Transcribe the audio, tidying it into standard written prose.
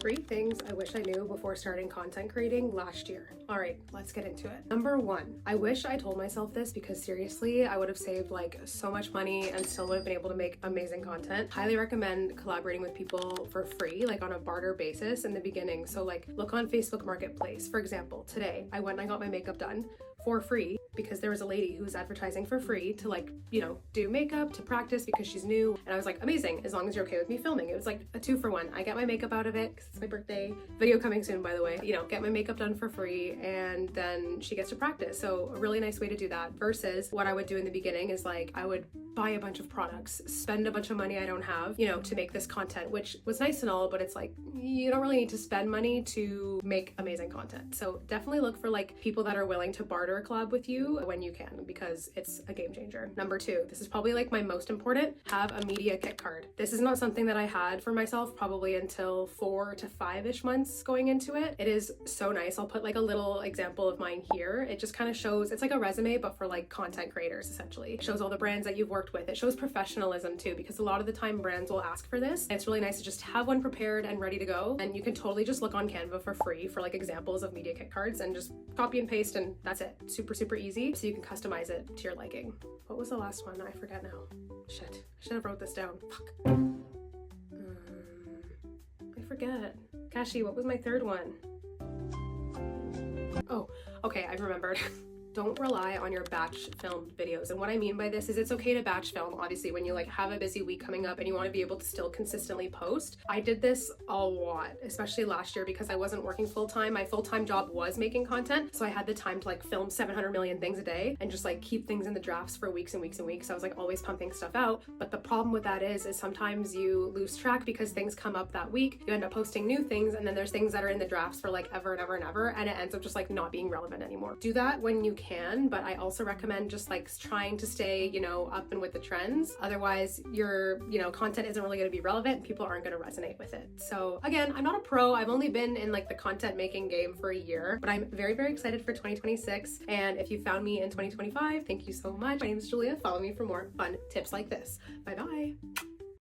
3 things I wish I knew before starting content creating last year. All right, let's get into it. Number 1, I wish I told myself this because seriously, I would have saved like so much money and still would have been able to make amazing content. Highly recommend collaborating with people for free, like on a barter basis in the beginning. So like look on Facebook Marketplace. For example, today I went and I got my makeup done for free because there was a lady who was advertising for free to like, you know, do makeup, to practice because she's new. And I was like, amazing, as long as you're okay with me filming. It was like a 2 for 1. I get my makeup out of it because it's my birthday. Video coming soon, by the way. You know, get my makeup done for free and then she gets to practice. So a really nice way to do that versus what I would do in the beginning is like, I would buy a bunch of products, spend a bunch of money I don't have, you know, to make this content, which was nice and all, but it's like, you don't really need to spend money to make amazing content. So definitely look for like people that are willing to barter a collab with you when you can, because it's a game changer. Number 2, this is probably like my most important, have a media kit card. This is not something that I had for myself probably until 4 to 5-ish months going into it. It is so nice. I'll put like a little example of mine here. It just kind of shows, it's like a resume, but for like content creators essentially. It shows all the brands that you've worked with. It shows professionalism too, because a lot of the time brands will ask for this. And it's really nice to just have one prepared and ready to go. And you can totally just look on Canva for free for like examples of media kit cards and just copy and paste and that's it. Super, super easy. So you can customize it to your liking. What was the last one? I forget now. Shit, I should have wrote this down. Fuck. I forget. Kashi, what was my 3rd one? Oh, okay, I remembered. Don't rely on your batch filmed videos. And what I mean by this is it's okay to batch film, obviously, when you like have a busy week coming up and you want to be able to still consistently post. I did this a lot, especially last year because I wasn't working full-time. My full-time job was making content. So I had the time to like film 700 million things a day and just like keep things in the drafts for weeks and weeks and weeks. I was like always pumping stuff out. But the problem with that is sometimes you lose track because things come up that week. You end up posting new things and then there's things that are in the drafts for like ever and ever and ever. And it ends up just like not being relevant anymore. Do that when you can, but I also recommend just like trying to stay, you know, up and with the trends. Otherwise your, you know, content isn't really going to be relevant. People aren't going to resonate with it. So again, I'm not a pro. I've only been in like the content making game for a year, but I'm very, very excited for 2026. And if you found me in 2025, thank you so much. My name is Julia. Follow me for more fun tips like this. Bye bye.